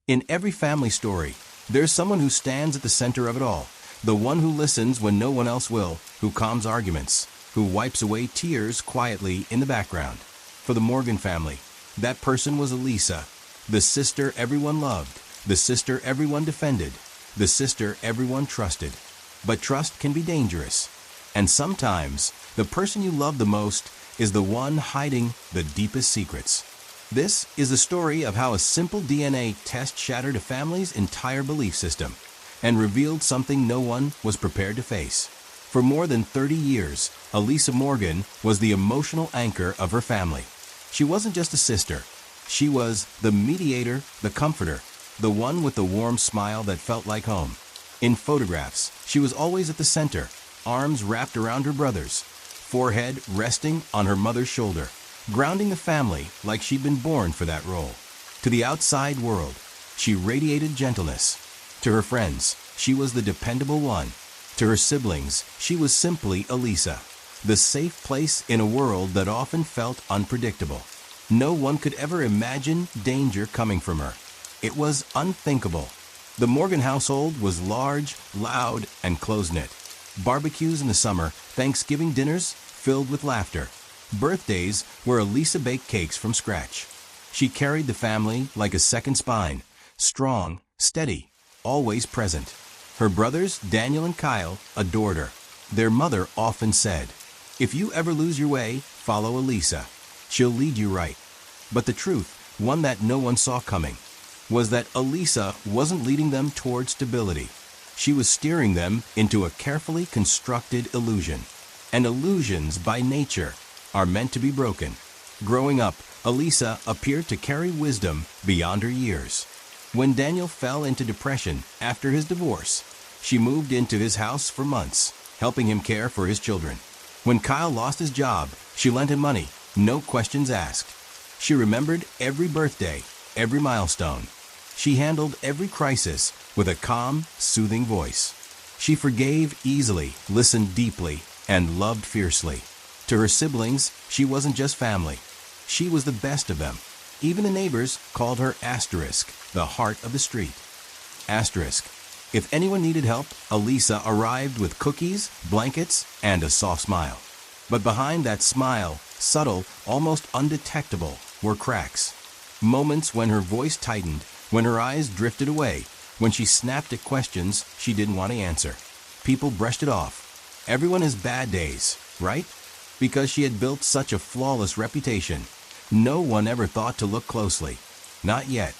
In every family story, there's someone who stands at the center of it all, the one who listens when no one else will, who calms arguments, who wipes away tears quietly in the background. For the Morgan family, that person was Elisa, the sister everyone loved, the sister everyone defended, the sister everyone trusted. But trust can be dangerous, and sometimes the person you love the most is the one hiding the deepest secrets. This is the story of how a simple DNA test shattered a family's entire belief system and revealed something no one was prepared to face. For more than 30 years, Elisa Morgan was the emotional anchor of her family. She wasn't just a sister. She was the mediator, the comforter, the one with the warm smile that felt like home. In photographs, she was always at the center, arms wrapped around her brother's, forehead resting on her mother's shoulder, grounding the family like she'd been born for that role. To the outside world, she radiated gentleness. To her friends, she was the dependable one. To her siblings, she was simply Elisa, the safe place in a world that often felt unpredictable. No one could ever imagine danger coming from her. It was unthinkable. The Morgan household was large, loud, and close-knit. Barbecues in the summer, Thanksgiving dinners filled with laughter. Birthdays where Elisa baked cakes from scratch. She carried the family like a second spine, strong, steady, always present. Her brothers, Daniel and Kyle, adored her. Their mother often said, "If you ever lose your way, follow Elisa. She'll lead you right." But the truth, one that no one saw coming, was that Elisa wasn't leading them toward stability. She was steering them into a carefully constructed illusion. And illusions, by nature, are meant to be broken. Growing up, Elisa appeared to carry wisdom beyond her years. When Daniel fell into depression after his divorce, she moved into his house for months, helping him care for his children. When Kyle lost his job, she lent him money, no questions asked. She remembered every birthday, every milestone. She handled every crisis with a calm, soothing voice. She forgave easily, listened deeply, and loved fiercely. To her siblings, she wasn't just family. She was the best of them. Even the neighbors called her Asterisk, the heart of the street. Asterisk. If anyone needed help, Elisa arrived with cookies, blankets, and a soft smile. But behind that smile, subtle, almost undetectable, were cracks. Moments when her voice tightened, when her eyes drifted away, when she snapped at questions she didn't want to answer. People brushed it off. Everyone has bad days, right? Because she had built such a flawless reputation. No one ever thought to look closely. Not yet.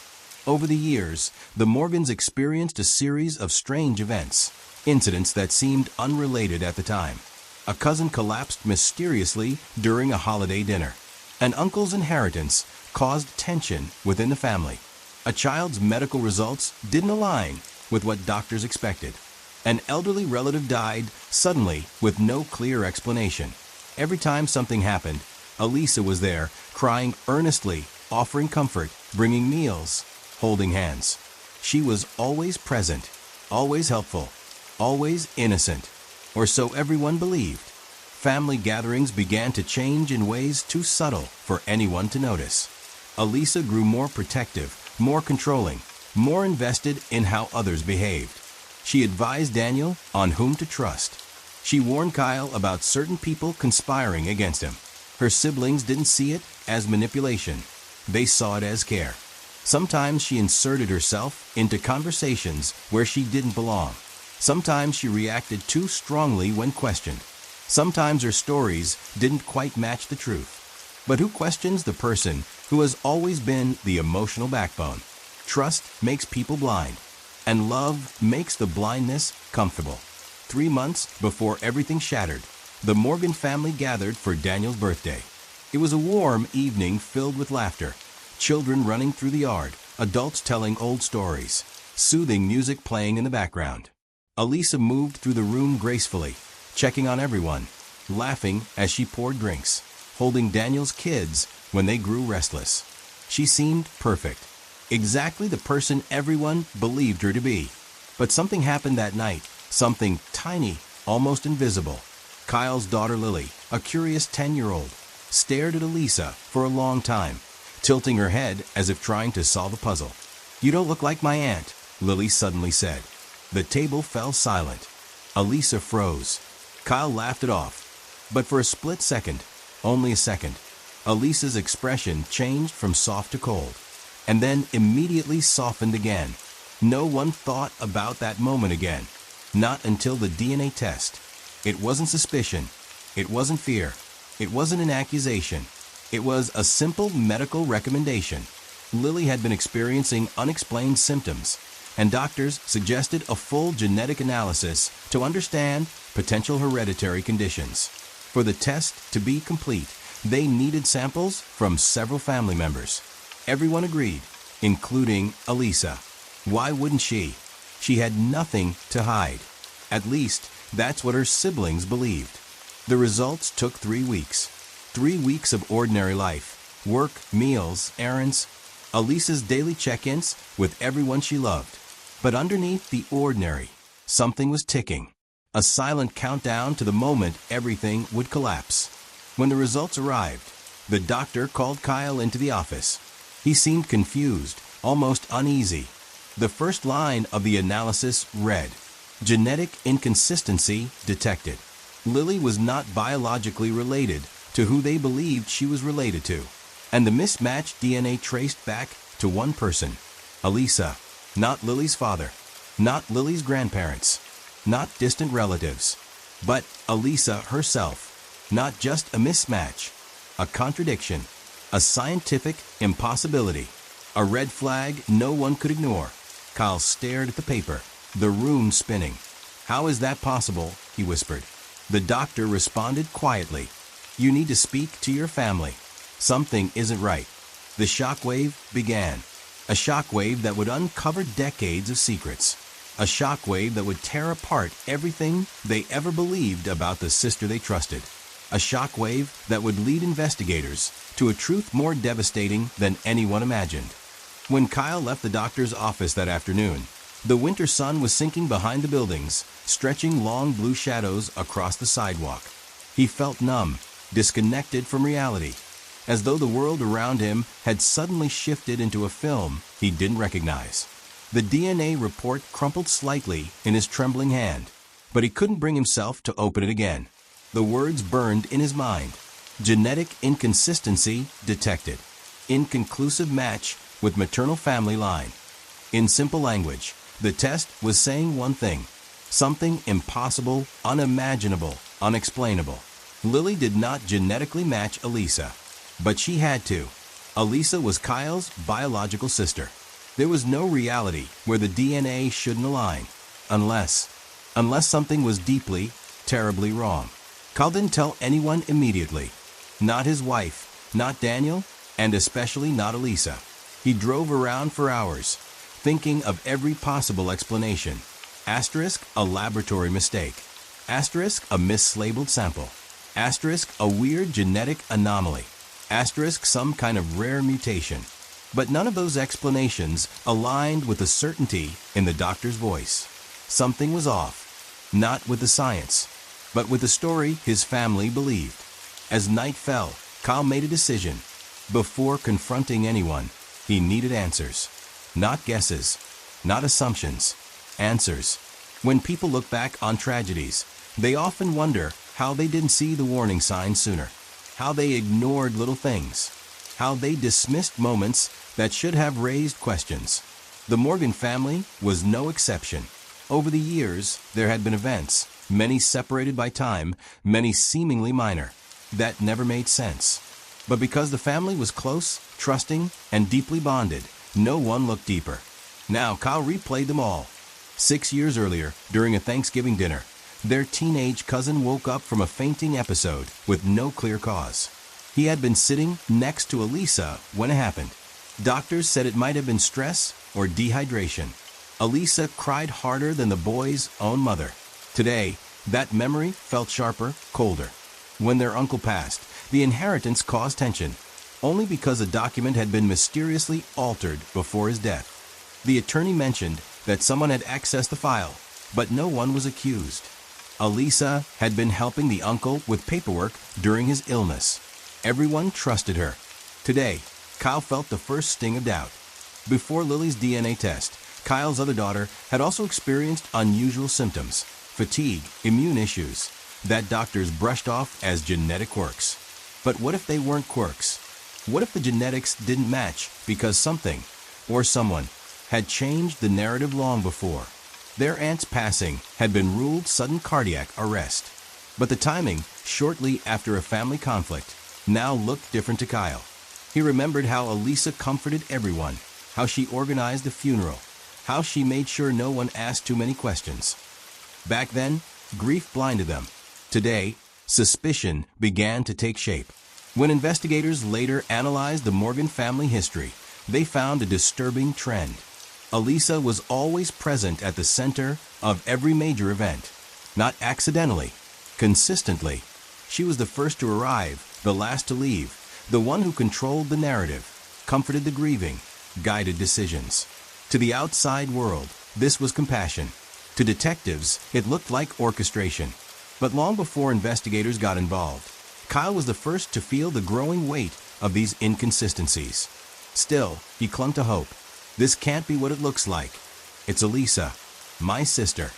Over the years, the Morgans experienced a series of strange events, incidents that seemed unrelated at the time. A cousin collapsed mysteriously during a holiday dinner. An uncle's inheritance caused tension within the family. A child's medical results didn't align with what doctors expected. An elderly relative died suddenly with no clear explanation. Every time something happened, Elisa was there, crying earnestly, offering comfort, bringing meals, holding hands. She was always present, always helpful, always innocent, or so everyone believed. Family gatherings began to change in ways too subtle for anyone to notice. Elisa grew more protective, more controlling, more invested in how others behaved. She advised Daniel on whom to trust. She warned Kyle about certain people conspiring against him. Her siblings didn't see it as manipulation. They saw it as care. Sometimes she inserted herself into conversations where she didn't belong. Sometimes she reacted too strongly when questioned. Sometimes her stories didn't quite match the truth. But who questions the person who has always been the emotional backbone? Trust makes people blind, and love makes the blindness comfortable. 3 months before everything shattered, the Morgan family gathered for Daniel's birthday. It was a warm evening filled with laughter, children running through the yard, adults telling old stories, soothing music playing in the background. Elisa moved through the room gracefully, checking on everyone, laughing as she poured drinks, holding Daniel's kids when they grew restless. She seemed perfect, exactly the person everyone believed her to be. But something happened that night, something tiny, almost invisible. Kyle's daughter Lily, a curious 10-year-old, stared at Elisa for a long time, tilting her head as if trying to solve a puzzle. "You don't look like my aunt," Lily suddenly said. The table fell silent. Elisa froze. Kyle laughed it off. But for a split second, only a second, Elisa's expression changed from soft to cold, and then immediately softened again. No one thought about that moment again. Not until the DNA test. It wasn't suspicion. It wasn't fear. It wasn't an accusation. It was a simple medical recommendation. Lily had been experiencing unexplained symptoms, and doctors suggested a full genetic analysis to understand potential hereditary conditions. For the test to be complete, they needed samples from several family members. Everyone agreed, including Elisa. Why wouldn't she? She had nothing to hide. At least, that's what her siblings believed. The results took 3 weeks. 3 weeks of ordinary life. Work, meals, errands. Elisa's daily check-ins with everyone she loved. But underneath the ordinary, something was ticking. A silent countdown to the moment everything would collapse. When the results arrived, the doctor called Kyle into the office. He seemed confused, almost uneasy. The first line of the analysis read, "Genetic inconsistency detected." Lily was not biologically related to who they believed she was related to, and the mismatched DNA traced back to one person, Elisa. Not Lily's father, not Lily's grandparents, not distant relatives, but Elisa herself. Not just a mismatch, a contradiction, a scientific impossibility, a red flag no one could ignore. Kyle stared at the paper, the room spinning. "How is that possible?" he whispered. The doctor responded quietly. "You need to speak to your family. Something isn't right." The shockwave began. A shockwave that would uncover decades of secrets. A shockwave that would tear apart everything they ever believed about the sister they trusted. A shockwave that would lead investigators to a truth more devastating than anyone imagined. When Kyle left the doctor's office that afternoon, the winter sun was sinking behind the buildings, stretching long blue shadows across the sidewalk. He felt numb, disconnected from reality, as though the world around him had suddenly shifted into a film he didn't recognize. The DNA report crumpled slightly in his trembling hand, but he couldn't bring himself to open it again. The words burned in his mind. Genetic inconsistency detected. Inconclusive match with maternal family line. In simple language, the test was saying one thing. Something impossible, unimaginable, unexplainable. Lily did not genetically match Elisa, but she had to. Elisa was Kyle's biological sister. There was no reality where the DNA shouldn't align, unless something was deeply, terribly wrong. Kyle didn't tell anyone immediately. Not his wife, not Daniel, and especially not Elisa. He drove around for hours, thinking of every possible explanation. Asterisk, a laboratory mistake. Asterisk, a mislabeled sample. Asterisk, a weird genetic anomaly. Asterisk, some kind of rare mutation. But none of those explanations aligned with the certainty in the doctor's voice. Something was off, not with the science, but with the story his family believed. As night fell, Kyle made a decision. Before confronting anyone, he needed answers. Not guesses, not assumptions. Answers. When people look back on tragedies, they often wonder how they didn't see the warning signs sooner, how they ignored little things, how they dismissed moments that should have raised questions. The Morgan family was no exception. Over the years, there had been events, many separated by time, many seemingly minor, that never made sense. But because the family was close, trusting, and deeply bonded, no one looked deeper. Now Kyle replayed them all. 6 years earlier, during a Thanksgiving dinner, their teenage cousin woke up from a fainting episode with no clear cause. He had been sitting next to Elisa when it happened. Doctors said it might have been stress or dehydration. Elisa cried harder than the boy's own mother. Today, that memory felt sharper, colder. When their uncle passed, the inheritance caused tension, only because a document had been mysteriously altered before his death. The attorney mentioned that someone had accessed the file, but no one was accused. Elisa had been helping the uncle with paperwork during his illness. Everyone trusted her. Today, Kyle felt the first sting of doubt. Before Lily's DNA test, Kyle's other daughter had also experienced unusual symptoms, fatigue, immune issues, that doctors brushed off as genetic quirks. But what if they weren't quirks? What if the genetics didn't match because something, or someone, had changed the narrative long before? Their aunt's passing had been ruled sudden cardiac arrest. But the timing, shortly after a family conflict, now looked different to Kyle. He remembered how Elisa comforted everyone, how she organized the funeral, how she made sure no one asked too many questions. Back then, grief blinded them. Today, suspicion began to take shape. When investigators later analyzed the Morgan family history, they found a disturbing trend. Elisa was always present at the center of every major event. Not accidentally, consistently. She was the first to arrive, the last to leave, the one who controlled the narrative, comforted the grieving, guided decisions. To the outside world, this was compassion. To detectives, it looked like orchestration. But long before investigators got involved, Kyle was the first to feel the growing weight of these inconsistencies. Still, he clung to hope. This can't be what it looks like. It's Elisa, my sister.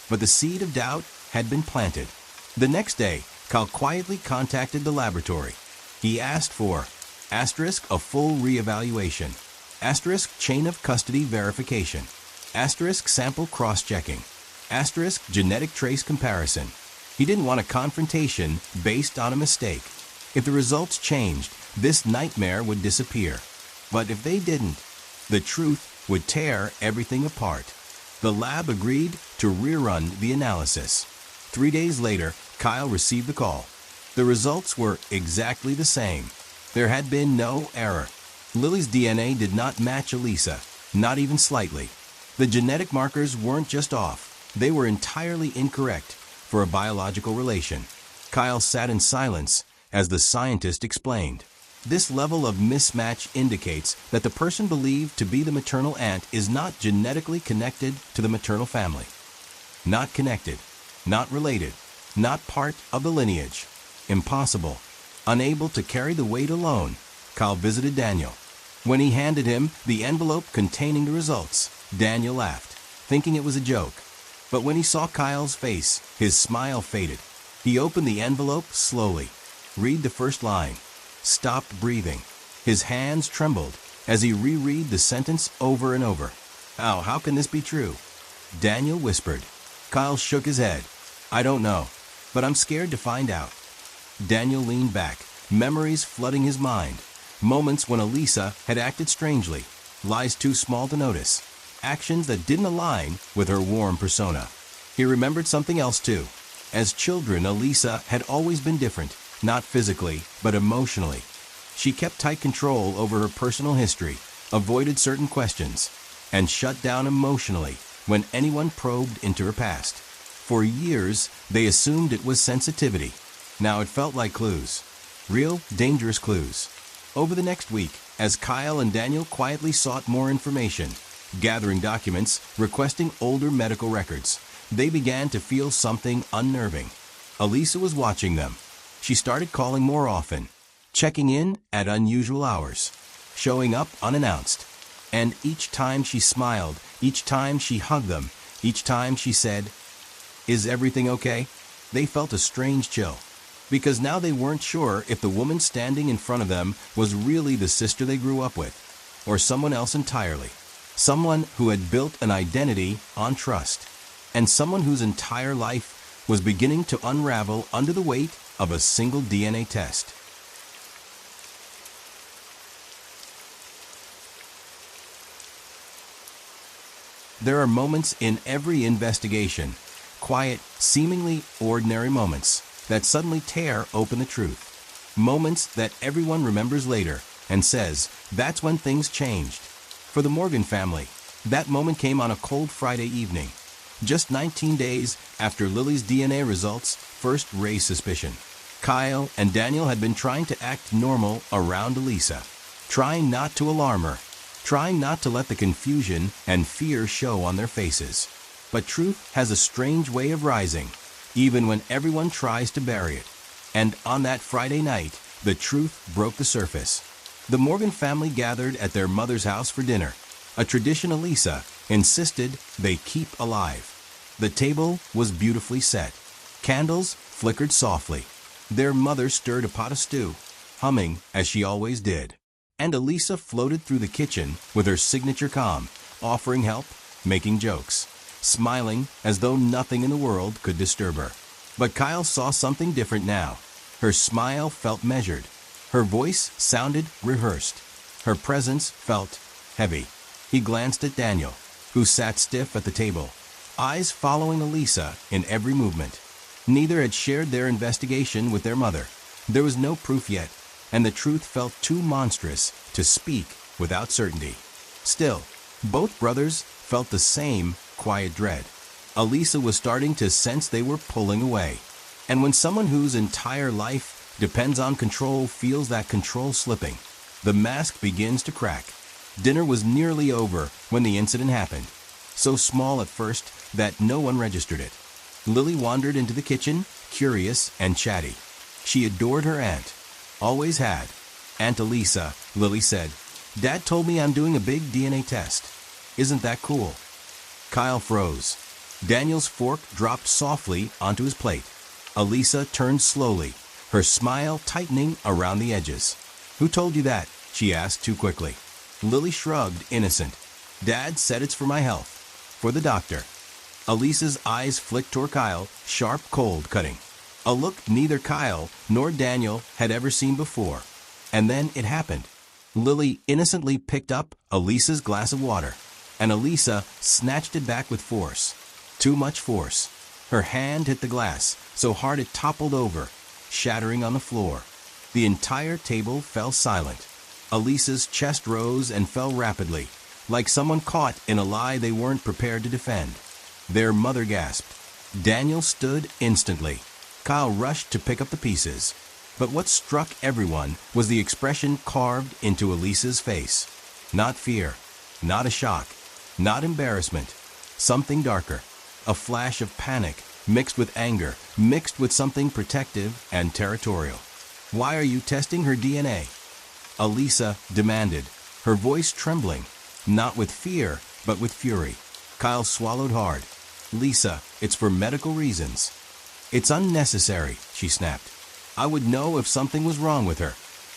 But the seed of doubt had been planted. The next day, Kyle quietly contacted the laboratory. He asked for *, a full reevaluation, * chain of custody verification, * sample cross-checking, * genetic trace comparison. He didn't want a confrontation based on a mistake. If the results changed, this nightmare would disappear. But if they didn't, the truth would tear everything apart. The lab agreed to rerun the analysis. 3 days later, Kyle received the call. The results were exactly the same. There had been no error. Lily's DNA did not match Elisa, not even slightly. The genetic markers weren't just off, they were entirely incorrect for a biological relation. Kyle sat in silence as the scientist explained. This level of mismatch indicates that the person believed to be the maternal aunt is not genetically connected to the maternal family. Not connected, not related, not part of the lineage. Impossible. Unable to carry the weight alone, Kyle visited Daniel. When he handed him the envelope containing the results, Daniel laughed, thinking it was a joke. But when he saw Kyle's face, his smile faded. He opened the envelope slowly. Read the first line. Stopped breathing. His hands trembled as he reread the sentence over and over. How can this be true? Daniel whispered. Kyle shook his head. I don't know, but I'm scared to find out. Daniel leaned back, memories flooding his mind. Moments when Elisa had acted strangely, lies too small to notice, actions that didn't align with her warm persona. He remembered something else too. As children, Elisa had always been different, not physically, but emotionally. She kept tight control over her personal history, avoided certain questions, and shut down emotionally when anyone probed into her past. For years, they assumed it was sensitivity. Now it felt like clues. Real, dangerous clues. Over the next week, as Kyle and Daniel quietly sought more information, gathering documents, requesting older medical records, they began to feel something unnerving. Elisa was watching them. She started calling more often, checking in at unusual hours, showing up unannounced. And each time she smiled, each time she hugged them, each time she said, "Is everything okay?" They felt a strange chill, because now they weren't sure if the woman standing in front of them was really the sister they grew up with, or someone else entirely. Someone who had built an identity on trust, and someone whose entire life was beginning to unravel under the weight of a single DNA test. There are moments in every investigation, quiet, seemingly ordinary moments, that suddenly tear open the truth. Moments that everyone remembers later and says, that's when things changed. For the Morgan family, that moment came on a cold Friday evening, just 19 days after Lily's DNA results first raised suspicion. Kyle and Daniel had been trying to act normal around Elisa, trying not to alarm her, trying not to let the confusion and fear show on their faces. But truth has a strange way of rising, even when everyone tries to bury it. And on that Friday night, the truth broke the surface. The Morgan family gathered at their mother's house for dinner. a tradition Elisa insisted they keep alive. The table was beautifully set. Candles flickered softly. Their mother stirred a pot of stew, humming as she always did. And Elisa floated through the kitchen with her signature calm, offering help, making jokes, smiling as though nothing in the world could disturb her. But Kyle saw something different now. Her smile felt measured. Her voice sounded rehearsed. Her presence felt heavy. He glanced at Daniel, who sat stiff at the table, eyes following Elisa in every movement. Neither had shared their investigation with their mother. There was no proof yet, and the truth felt too monstrous to speak without certainty. Still, both brothers felt the same quiet dread. Elisa was starting to sense they were pulling away. And when someone whose entire life depends on control feels that control slipping, the mask begins to crack. Dinner was nearly over when the incident happened, so small at first that no one registered it. Lily wandered into the kitchen, curious and chatty. She adored her aunt. Always had. "Aunt Elisa," Lily said, "Dad told me I'm doing a big DNA test. Isn't that cool?" Kyle froze. Daniel's fork dropped softly onto his plate. Elisa turned slowly, her smile tightening around the edges. "Who told you that?" she asked too quickly. Lily shrugged, innocent. "Dad said it's for my health. For the doctor." Elisa's eyes flicked toward Kyle, sharp, cold, cutting. A look neither Kyle nor Daniel had ever seen before. And then it happened. Lily innocently picked up Elisa's glass of water, and Elisa snatched it back with force. Too much force. Her hand hit the glass, so hard it toppled over, shattering on the floor. The entire table fell silent. Elisa's chest rose and fell rapidly, like someone caught in a lie they weren't prepared to defend. Their mother gasped. Daniel stood instantly. Kyle rushed to pick up the pieces. But what struck everyone was the expression carved into Elisa's face. Not fear, not a shock, not embarrassment. Something darker. A flash of panic, mixed with anger, mixed with something protective and territorial. "Why are you testing her DNA?" Elisa demanded, her voice trembling, not with fear, but with fury. Kyle swallowed hard. "Lisa, it's for medical reasons." "It's unnecessary," she snapped. "I would know if something was wrong with her.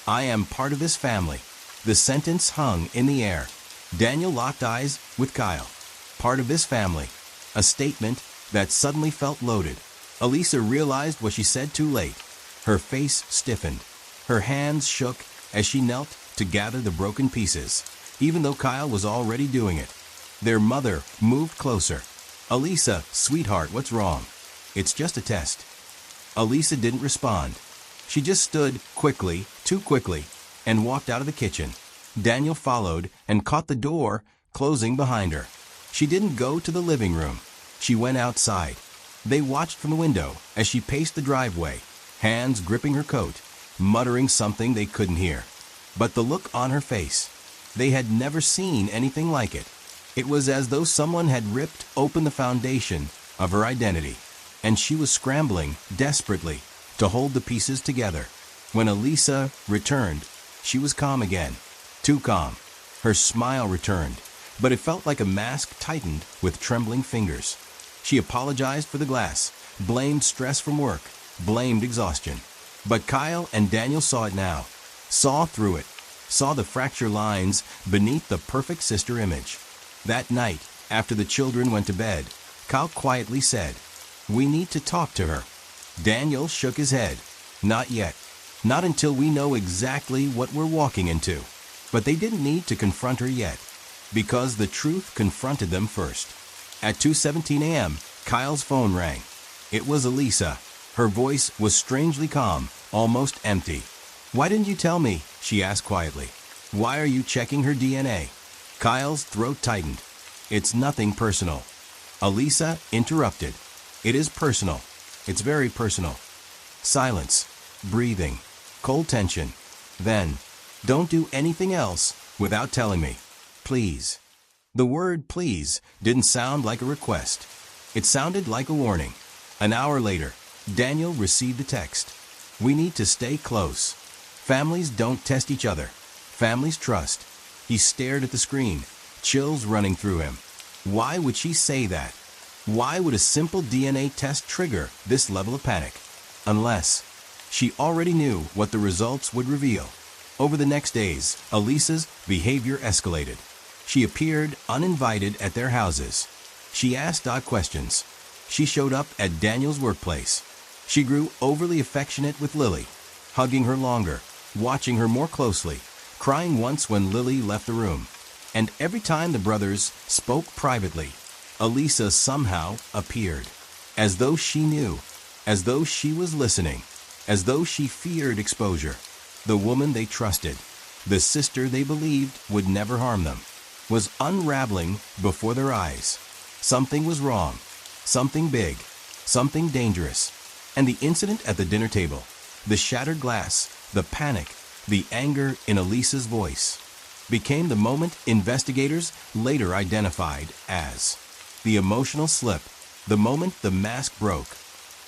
I am part of this family." The sentence hung in the air. Daniel locked eyes with Kyle. Part of this family. A statement that suddenly felt loaded. Elisa realized what she said too late. Her face stiffened. Her hands shook as she knelt to gather the broken pieces, even though Kyle was already doing it. Their mother moved closer. "Elisa, sweetheart, what's wrong?" "It's just a test." Elisa didn't respond. She just stood quickly, too quickly, and walked out of the kitchen. Daniel followed and caught the door closing behind her. She didn't go to the living room. She went outside. They watched from the window as she paced the driveway, hands gripping her coat, muttering something they couldn't hear. But the look on her face, they had never seen anything like it. It was as though someone had ripped open the foundation of her identity, and she was scrambling desperately to hold the pieces together. When Elisa returned, she was calm again, too calm. Her smile returned, but it felt like a mask tightened with trembling fingers. She apologized for the glass, blamed stress from work, blamed exhaustion. But Kyle and Daniel saw it now, saw through it, saw the fracture lines beneath the perfect sister image. That night, after the children went to bed, Kyle quietly said, "We need to talk to her." Daniel shook his head. "Not yet. Not until we know exactly what we're walking into." But they didn't need to confront her yet, because the truth confronted them first. At 2:17 a.m., Kyle's phone rang. It was Elisa. Her voice was strangely calm, almost empty. "Why didn't you tell me?" she asked quietly. "Why are you checking her DNA?" Kyle's throat tightened. "It's nothing personal." Elisa interrupted. "It is personal. It's very personal." Silence, breathing, cold tension. Then, "Don't do anything else without telling me. Please." The word "please" didn't sound like a request. It sounded like a warning. An hour later, Daniel received a text. "We need to stay close. Families don't test each other. Families trust." He stared at the screen, chills running through him. Why would she say that? Why would a simple DNA test trigger this level of panic? Unless she already knew what the results would reveal. Over the next days, Elisa's behavior escalated. She appeared uninvited at their houses. She asked odd questions. She showed up at Daniel's workplace. She grew overly affectionate with Lily, hugging her longer, watching her more closely, crying once when Lily left the room. And every time the brothers spoke privately, Elisa somehow appeared, as though she knew, as though she was listening, as though she feared exposure. The woman they trusted, the sister they believed would never harm them, was unraveling before their eyes. Something was wrong, something big, something dangerous. And the incident at the dinner table, the shattered glass, the panic, the anger in Elisa's voice, became the moment investigators later identified as the emotional slip, the moment the mask broke.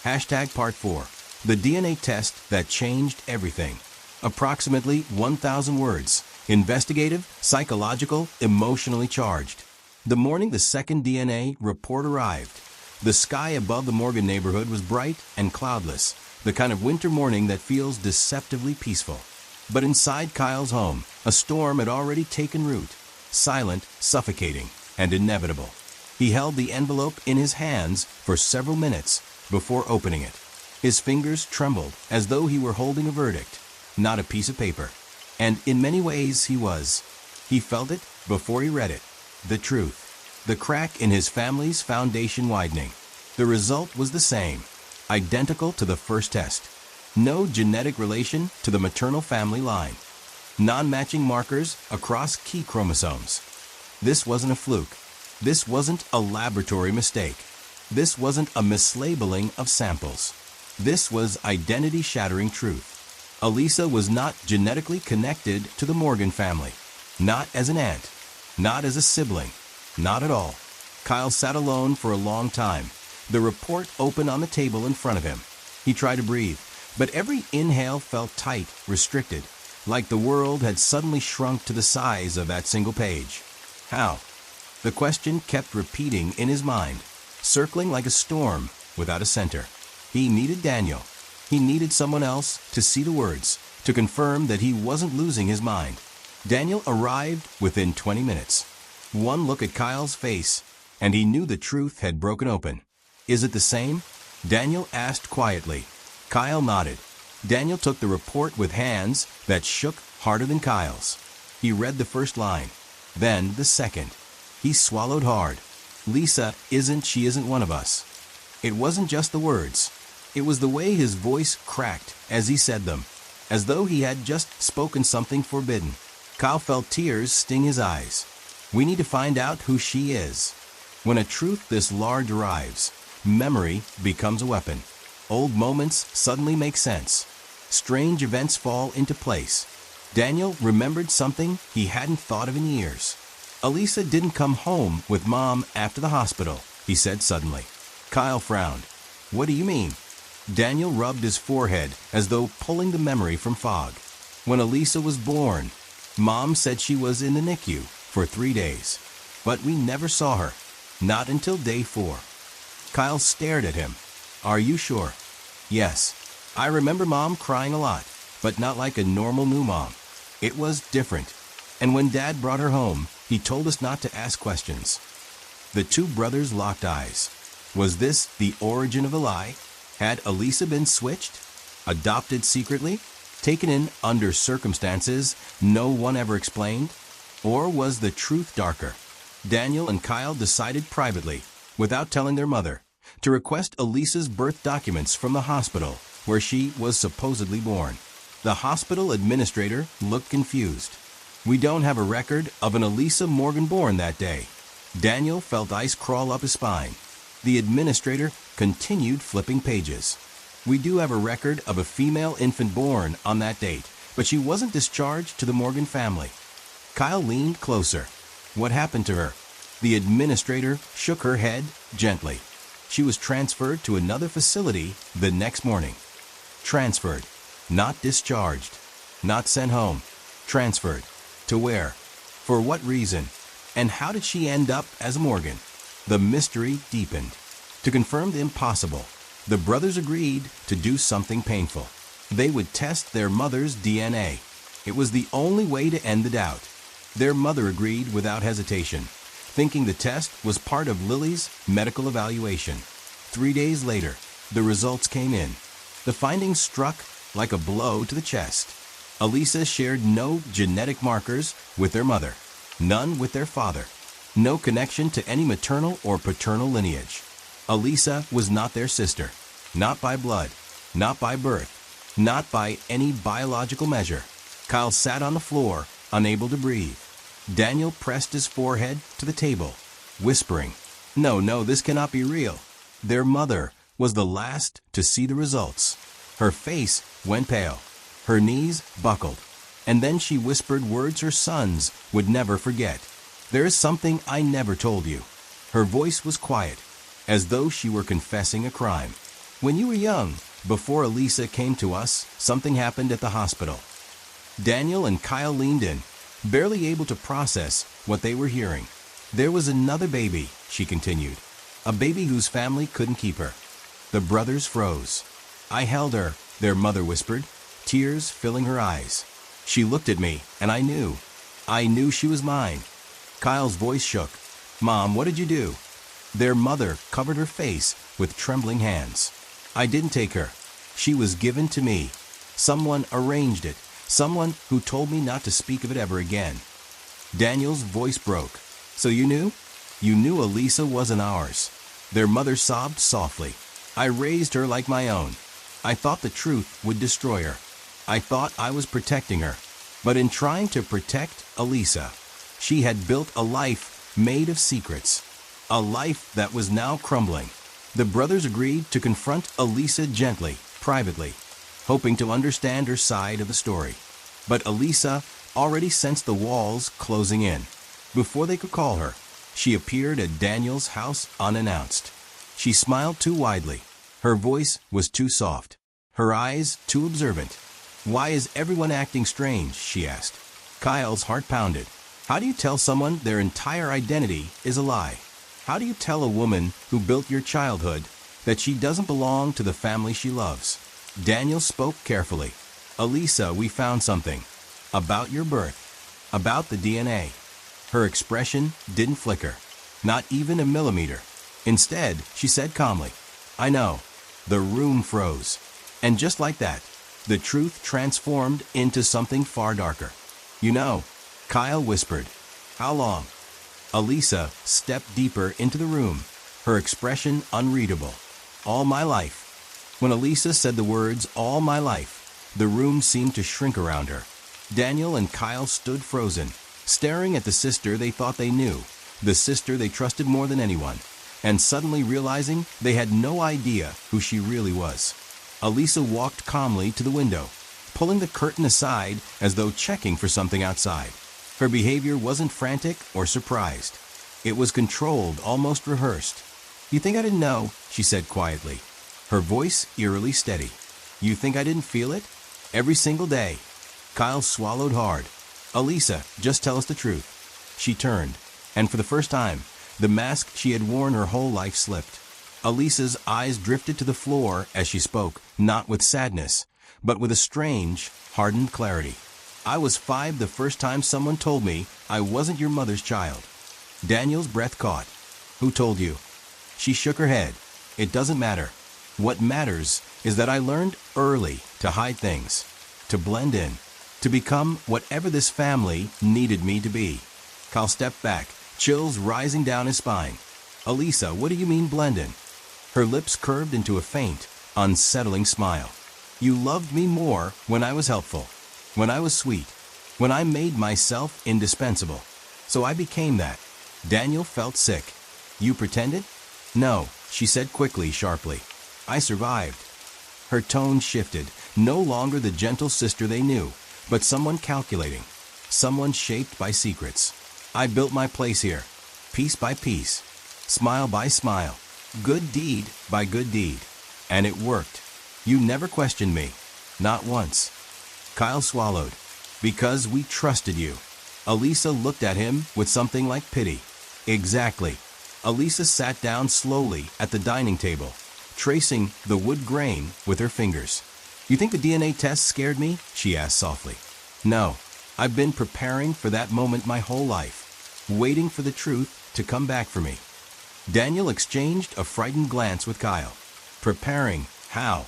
Hashtag Part 4, the DNA test that changed everything. Approximately 1,000 words, investigative, psychological, emotionally charged. The morning the second DNA report arrived, the sky above the Morgan neighborhood was bright and cloudless, the kind of winter morning that feels deceptively peaceful. But inside Kyle's home, a storm had already taken root, silent, suffocating, and inevitable. He held the envelope in his hands for several minutes before opening it. His fingers trembled as though he were holding a verdict, not a piece of paper. And in many ways he was. He felt it before he read it. The truth. The crack in his family's foundation widening. The result was the same, identical to the first test. No genetic relation to the maternal family line. Non-matching markers across key chromosomes. This wasn't a fluke. This wasn't a laboratory mistake. This wasn't a mislabeling of samples. This was identity-shattering truth. Elisa was not genetically connected to the Morgan family. Not as an aunt. Not as a sibling. Not at all. Kyle sat alone for a long time, the report open on the table in front of him. He tried to breathe, but every inhale felt tight, restricted, like the world had suddenly shrunk to the size of that single page. How? The question kept repeating in his mind, circling like a storm without a center. He needed Daniel. He needed someone else to see the words, to confirm that he wasn't losing his mind. Daniel arrived within 20 minutes. One look at Kyle's face, and he knew the truth had broken open. Is it the same? Daniel asked quietly. Kyle nodded. Daniel took the report with hands that shook harder than Kyle's. He read the first line, then the second. He swallowed hard. Lisa isn't one of us. It wasn't just the words. It was the way his voice cracked as he said them, as though he had just spoken something forbidden. Kyle felt tears sting his eyes. We need to find out who she is. When a truth this large arrives, memory becomes a weapon. Old moments suddenly make sense. Strange events fall into place. Daniel remembered something he hadn't thought of in years. Elisa didn't come home with Mom after the hospital, he said suddenly. Kyle frowned. What do you mean? Daniel rubbed his forehead as though pulling the memory from fog. When Elisa was born, Mom said she was in the NICU for 3 days. But we never saw her. Not until day 4. Kyle stared at him. Are you sure? Yes. I remember Mom crying a lot, but not like a normal new mom. It was different. And when Dad brought her home, he told us not to ask questions. The two brothers locked eyes. Was this the origin of the lie? Had Elisa been switched? Adopted secretly? Taken in under circumstances no one ever explained? Or was the truth darker? Daniel and Kyle decided privately, without telling their mother, to request Elisa's birth documents from the hospital where she was supposedly born. The hospital administrator looked confused. We don't have a record of an Elisa Morgan born that day. Daniel felt ice crawl up his spine. The administrator continued flipping pages. We do have a record of a female infant born on that date, but she wasn't discharged to the Morgan family. Kyle leaned closer. What happened to her? The administrator shook her head gently. She was transferred to another facility the next morning. Transferred. Not discharged. Not sent home. Transferred. To where? For what reason? And how did she end up as Morgan? The mystery deepened. To confirm the impossible, the brothers agreed to do something painful. They would test their mother's DNA. It was the only way to end the doubt. Their mother agreed without hesitation, thinking the test was part of Lily's medical evaluation. 3 days later, the results came in. The findings struck like a blow to the chest. Elisa shared no genetic markers with their mother, none with their father, no connection to any maternal or paternal lineage. Elisa was not their sister, not by blood, not by birth, not by any biological measure. Kyle sat on the floor, unable to breathe. Daniel pressed his forehead to the table, whispering, No, this cannot be real." Their mother was the last to see the results. Her face went pale. Her knees buckled. And then she whispered words her sons would never forget. "There is something I never told you." Her voice was quiet, as though she were confessing a crime. "When you were young, before Elisa came to us, something happened at the hospital." Daniel and Kyle leaned in, barely able to process what they were hearing. "There was another baby," she continued. "A baby whose family couldn't keep her." The brothers froze. "I held her," their mother whispered, tears filling her eyes. "She looked at me, and I knew. I knew she was mine." Kyle's voice shook. "Mom, what did you do?" Their mother covered her face with trembling hands. "I didn't take her. She was given to me. Someone arranged it. Someone who told me not to speak of it ever again." Daniel's voice broke. "So you knew? You knew Elisa wasn't ours." Their mother sobbed softly. "I raised her like my own. I thought the truth would destroy her. I thought I was protecting her. But in trying to protect Elisa, she had built a life made of secrets. A life that was now crumbling." The brothers agreed to confront Elisa gently, privately, hoping to understand her side of the story. But Elisa already sensed the walls closing in. Before they could call her, she appeared at Daniel's house unannounced. She smiled too widely. Her voice was too soft. Her eyes too observant. "Why is everyone acting strange?" she asked. Kyle's heart pounded. How do you tell someone their entire identity is a lie? How do you tell a woman who built your childhood that she doesn't belong to the family she loves? Daniel spoke carefully. "Elisa, we found something. About your birth. About the DNA." Her expression didn't flicker. Not even a millimeter. Instead, she said calmly, "I know." The room froze. And just like that, the truth transformed into something far darker. "You know," Kyle whispered. "How long?" Elisa stepped deeper into the room, her expression unreadable. "All my life." When Elisa said the words, "all my life," the room seemed to shrink around her. Daniel and Kyle stood frozen, staring at the sister they thought they knew, the sister they trusted more than anyone, and suddenly realizing they had no idea who she really was. Elisa walked calmly to the window, pulling the curtain aside as though checking for something outside. Her behavior wasn't frantic or surprised. It was controlled, almost rehearsed. "You think I didn't know?" she said quietly, her voice eerily steady. "You think I didn't feel it? Every single day." Kyle swallowed hard. "Elisa, just tell us the truth." She turned, and for the first time, the mask she had worn her whole life slipped. Elisa's eyes drifted to the floor as she spoke, not with sadness, but with a strange, hardened clarity. "I was 5 the first time someone told me I wasn't your mother's child." Daniel's breath caught. "Who told you?" She shook her head. "It doesn't matter. What matters is that I learned early to hide things, to blend in, to become whatever this family needed me to be." Kyle stepped back, chills rising down his spine. "Elisa, what do you mean blend in?" Her lips curved into a faint, unsettling smile. "You loved me more when I was helpful, when I was sweet, when I made myself indispensable. So I became that." Daniel felt sick. "You pretended?" "No," she said quickly, sharply. "I survived." Her tone shifted, no longer the gentle sister they knew, but someone calculating, someone shaped by secrets. "I built my place here, piece by piece, smile by smile, good deed by good deed. And it worked. You never questioned me. Not once." Kyle swallowed. "Because we trusted you." Elisa looked at him with something like pity. Exactly. Elisa sat down slowly at the dining table, tracing the wood grain with her fingers. "You think the DNA test scared me?" she asked softly. "No. I've been preparing for that moment my whole life, waiting for the truth to come back for me." Daniel exchanged a frightened glance with Kyle. "Preparing? How?"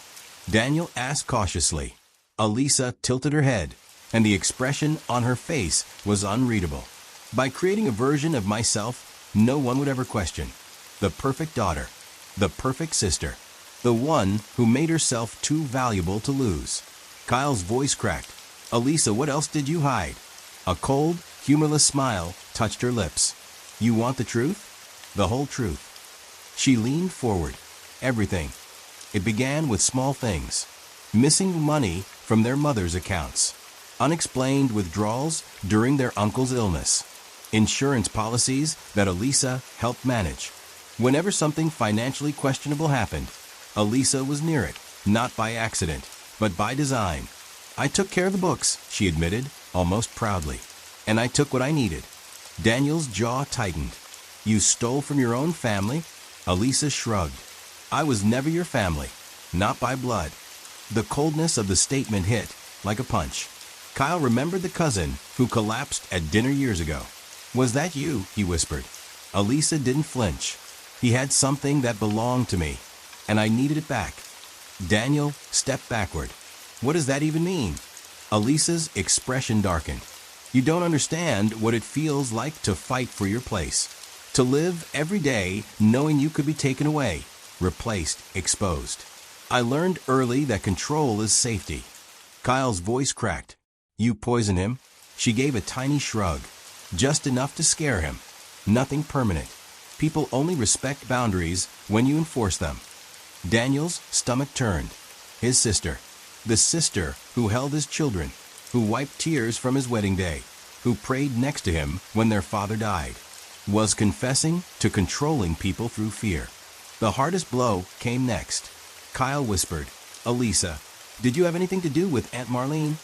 Daniel asked cautiously. Elisa tilted her head, and the expression on her face was unreadable. "By creating a version of myself no one would ever question. The perfect daughter, the perfect sister, the one who made herself too valuable to lose." Kyle's voice cracked. "Elisa, what else did you hide?" A cold, humorless smile touched her lips. "You want the truth?" "The whole truth." She leaned forward. "Everything." It began with small things. Missing money from their mother's accounts. Unexplained withdrawals during their uncle's illness. Insurance policies that Elisa helped manage. Whenever something financially questionable happened, Elisa was near it, not by accident, but by design. "I took care of the books," she admitted, almost proudly. "And I took what I needed." Daniel's jaw tightened. "You stole from your own family?" Elisa shrugged. "I was never your family, not by blood." The coldness of the statement hit like a punch. Kyle remembered the cousin who collapsed at dinner years ago. "Was that you?" he whispered. Elisa didn't flinch. "He had something that belonged to me, and I needed it back." Daniel stepped backward. "What does that even mean?" Elisa's expression darkened. "You don't understand what it feels like to fight for your place. To live every day knowing you could be taken away, replaced, exposed. I learned early that control is safety." Kyle's voice cracked. "You poisoned him?" She gave a tiny shrug. "Just enough to scare him. Nothing permanent. People only respect boundaries when you enforce them." Daniel's stomach turned. His sister. The sister who held his children, who wiped tears from his wedding day, who prayed next to him when their father died, was confessing to controlling people through fear. The hardest blow came next. Kyle whispered, "Elisa, did you have anything to do with Aunt Marlene?"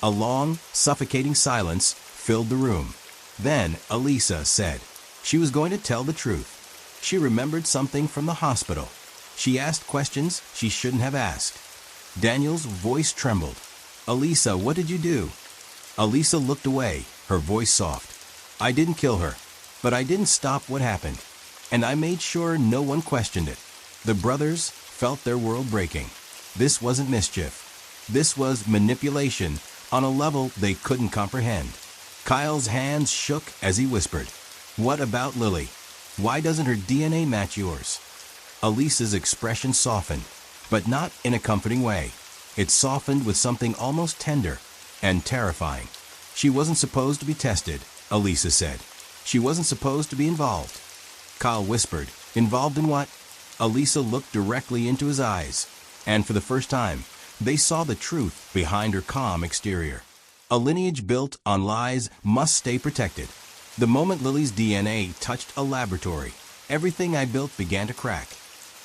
A long, suffocating silence filled the room. Then Elisa said she was going to tell the truth. She remembered something from the hospital. She asked questions she shouldn't have asked. Daniel's voice trembled. "Elisa, what did you do?" Elisa looked away, her voice soft. "I didn't kill her, but I didn't stop what happened. And I made sure no one questioned it." The brothers felt their world breaking. This wasn't mischief. This was manipulation on a level they couldn't comprehend. Kyle's hands shook as he whispered, "What about Lily? Why doesn't her DNA match yours?" Elisa's expression softened, but not in a comforting way. It softened with something almost tender and terrifying. "She wasn't supposed to be tested," Elisa said. "She wasn't supposed to be involved." Kyle whispered, "Involved in what?" Elisa looked directly into his eyes, and for the first time, they saw the truth behind her calm exterior. A lineage built on lies must stay protected. The moment Lily's DNA touched a laboratory, everything I built began to crack.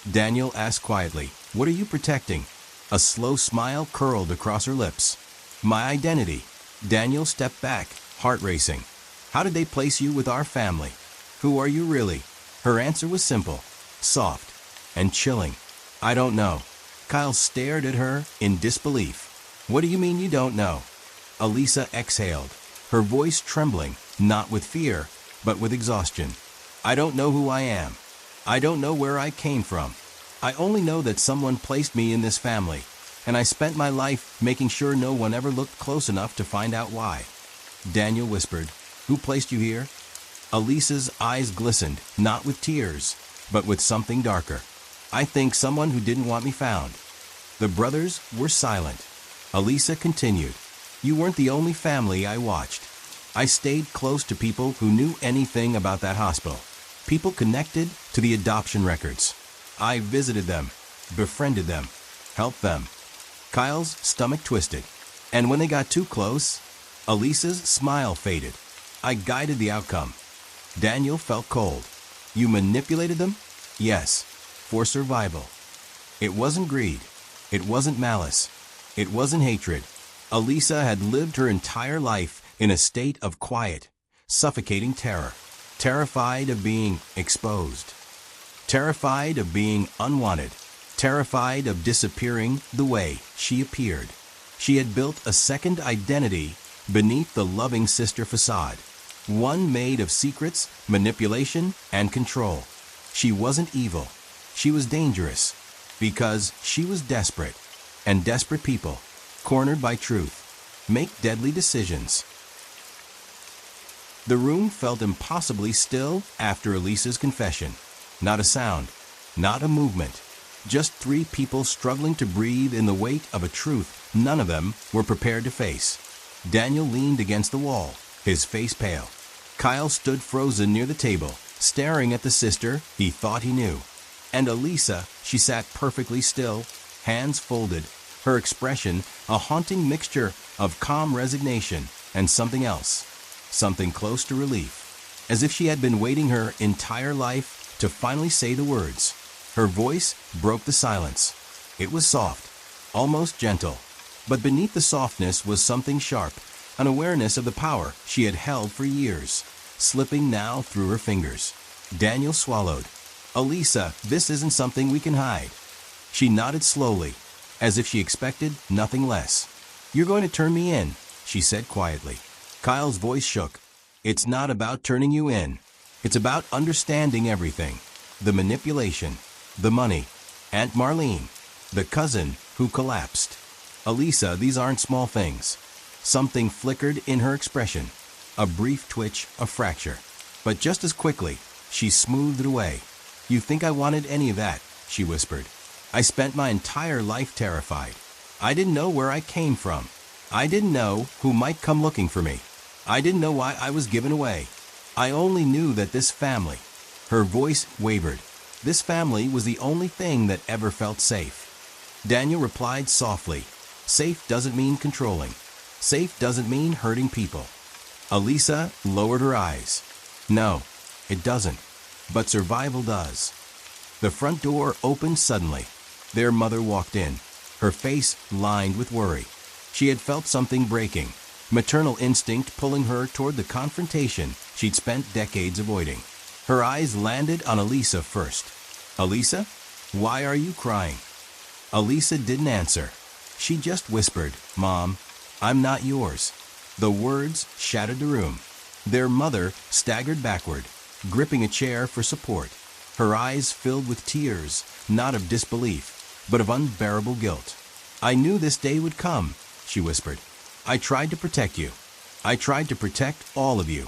Daniel asked quietly, "What are you protecting?" A slow smile curled across her lips. "My identity." Daniel stepped back, heart racing. "How did they place you with our family? Who are you really?" Her answer was simple, soft, and chilling. "I don't know." Kyle stared at her in disbelief. "What do you mean you don't know?" Elisa exhaled, her voice trembling, not with fear, but with exhaustion. "I don't know who I am. I don't know where I came from. I only know that someone placed me in this family, and I spent my life making sure no one ever looked close enough to find out why." Daniel whispered, "Who placed you here?" Elisa's eyes glistened, not with tears, but with something darker. "I think someone who didn't want me found." The brothers were silent. Elisa continued, "You weren't the only family I watched. I stayed close to people who knew anything about that hospital, people connected to the adoption records. I visited them, befriended them, helped them." Kyle's stomach twisted, and when they got too close, Elisa's smile faded. "I guided the outcome." Daniel felt cold. "You manipulated them?" "Yes, for survival." It wasn't greed. It wasn't malice. It wasn't hatred. Elisa had lived her entire life in a state of quiet, suffocating terror, terrified of being exposed, terrified of being unwanted, terrified of disappearing the way she appeared. She had built a second identity beneath the loving sister facade, one made of secrets, manipulation, and control. She wasn't evil. She was dangerous because she was desperate, and desperate people, cornered by truth, make deadly decisions. The room felt impossibly still after Elisa's confession. Not a sound, not a movement, just three people struggling to breathe in the weight of a truth none of them were prepared to face. Daniel leaned against the wall, his face pale. Kyle stood frozen near the table, staring at the sister he thought he knew. And Elisa, she sat perfectly still, hands folded, her expression a haunting mixture of calm resignation and something else, something close to relief, as if she had been waiting her entire life to finally say the words. Her voice broke the silence. It was soft, almost gentle, but beneath the softness was something sharp, an awareness of the power she had held for years, slipping now through her fingers. Daniel swallowed. Elisa, this isn't something we can hide. She nodded slowly, as if she expected nothing less. You're going to turn me in, she said quietly. Kyle's voice shook. It's not about turning you in. It's about understanding everything. The manipulation, the money, Aunt Marlene, the cousin who collapsed. Elisa, these aren't small things. Something flickered in her expression. A brief twitch, a fracture. But just as quickly, she smoothed it away. You think I wanted any of that, she whispered. I spent my entire life terrified. I didn't know where I came from. I didn't know who might come looking for me. I didn't know why I was given away. I only knew that this family, her voice wavered, this family was the only thing that ever felt safe. Daniel replied softly, safe doesn't mean controlling. Safe doesn't mean hurting people. Elisa lowered her eyes. No, it doesn't. But survival does. The front door opened suddenly. Their mother walked in, her face lined with worry. She had felt something breaking, maternal instinct pulling her toward the confrontation she'd spent decades avoiding. Her eyes landed on Elisa first. Elisa, why are you crying? Elisa didn't answer. She just whispered, Mom, I'm not yours. The words shattered the room. Their mother staggered backward, gripping a chair for support. Her eyes filled with tears, not of disbelief, but of unbearable guilt. I knew this day would come, she whispered. I tried to protect you. I tried to protect all of you.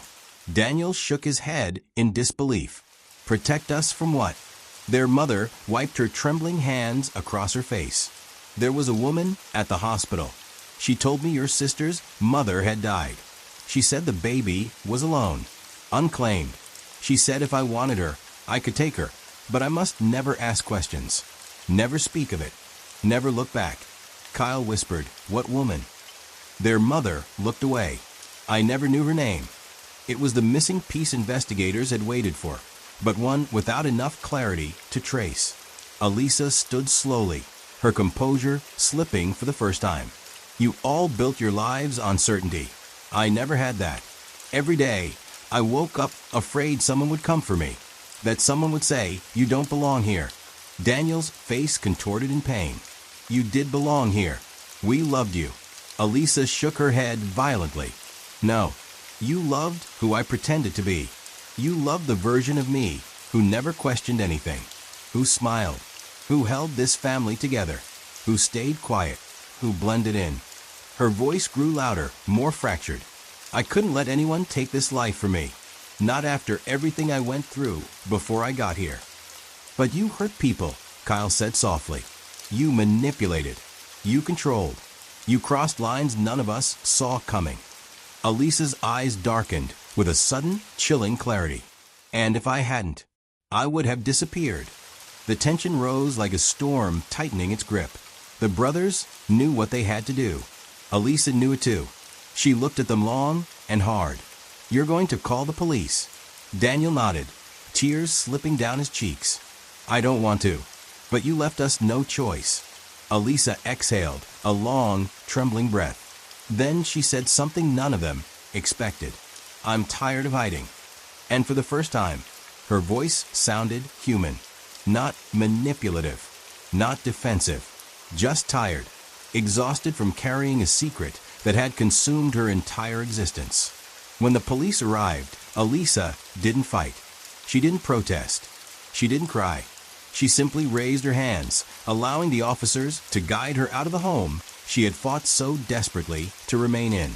Daniel shook his head in disbelief. Protect us from what? Their mother wiped her trembling hands across her face. There was a woman at the hospital. She told me your sister's mother had died. She said the baby was alone, unclaimed. She said if I wanted her, I could take her, but I must never ask questions. Never speak of it. Never look back. Kyle whispered, what woman? Their mother looked away. I never knew her name. It was the missing piece investigators had waited for, but one without enough clarity to trace. Elisa stood slowly, her composure slipping for the first time. You all built your lives on certainty. I never had that. Every day, I woke up afraid someone would come for me, that someone would say, you don't belong here. Daniel's face contorted in pain. You did belong here. We loved you. Elisa shook her head violently. No, you loved who I pretended to be. You loved the version of me who never questioned anything, who smiled, who held this family together, who stayed quiet, who blended in. Her voice grew louder, more fractured. I couldn't let anyone take this life from me, not after everything I went through before I got here. But you hurt people, Kyle said softly. You manipulated. You controlled. You crossed lines none of us saw coming. Elisa's eyes darkened with a sudden, chilling clarity. And if I hadn't, I would have disappeared. The tension rose like a storm tightening its grip. The brothers knew what they had to do. Elisa knew it too. She looked at them long and hard. You're going to call the police. Daniel nodded, tears slipping down his cheeks. I don't want to, but you left us no choice. Elisa exhaled, a long, trembling breath. Then she said something none of them expected. I'm tired of hiding. And for the first time, her voice sounded human. Not manipulative. Not defensive. Just tired. Exhausted from carrying a secret that had consumed her entire existence. When the police arrived, Elisa didn't fight. She didn't protest. She didn't cry. She simply raised her hands, allowing the officers to guide her out of the home she had fought so desperately to remain in.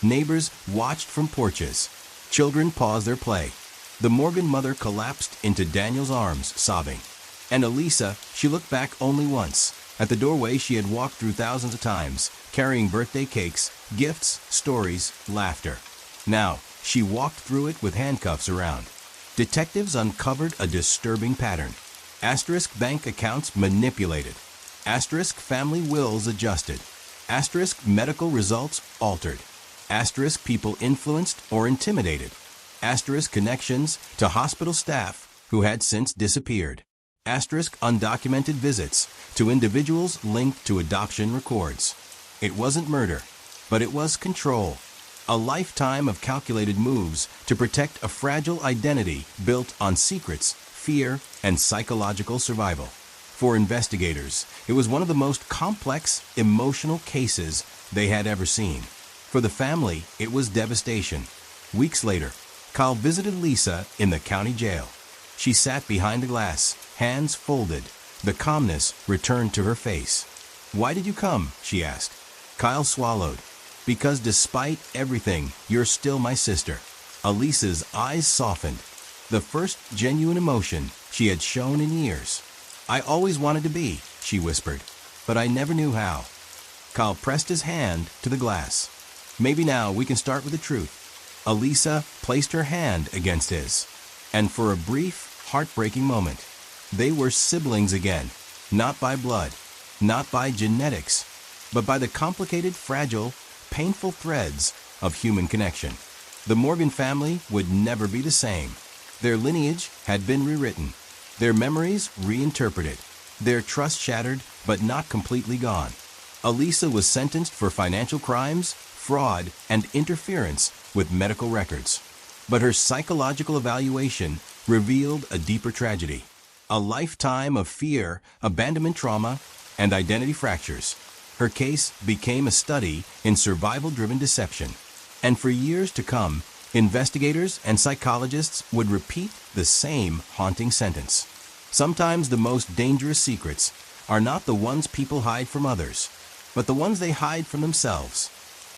Neighbors watched from porches. Children paused their play. The Morgan mother collapsed into Daniel's arms, sobbing. And Elisa, she looked back only once, at the doorway she had walked through thousands of times, carrying birthday cakes, gifts, stories, laughter. Now, she walked through it with handcuffs around. Detectives uncovered a disturbing pattern. Asterisk bank accounts manipulated. Asterisk family wills adjusted. Asterisk medical results altered. Asterisk people influenced or intimidated. Asterisk connections to hospital staff who had since disappeared. Asterisk undocumented visits to individuals linked to adoption records. It wasn't murder, but it was control. A lifetime of calculated moves to protect a fragile identity built on secrets, fear, and psychological survival. For investigators, it was one of the most complex, emotional cases they had ever seen. For the family, it was devastation. Weeks later, Kyle visited Lisa in the county jail. She sat behind the glass, hands folded. The calmness returned to her face. "Why did you come?" she asked. Kyle swallowed. "Because despite everything, you're still my sister." Elisa's eyes softened. The first genuine emotion she had shown in years. "I always wanted to be," she whispered, "but I never knew how." Kyle pressed his hand to the glass. "Maybe now we can start with the truth." Elisa placed her hand against his. And for a brief, heartbreaking moment, they were siblings again, not by blood, not by genetics, but by the complicated, fragile, painful threads of human connection. The Morgan family would never be the same. Their lineage had been rewritten, their memories reinterpreted, their trust shattered but not completely gone. Elisa was sentenced for financial crimes, fraud, and interference with medical records. But her psychological evaluation revealed a deeper tragedy. A lifetime of fear, abandonment trauma, and identity fractures. Her case became a study in survival-driven deception. And for years to come, investigators and psychologists would repeat the same haunting sentence. Sometimes the most dangerous secrets are not the ones people hide from others, but the ones they hide from themselves.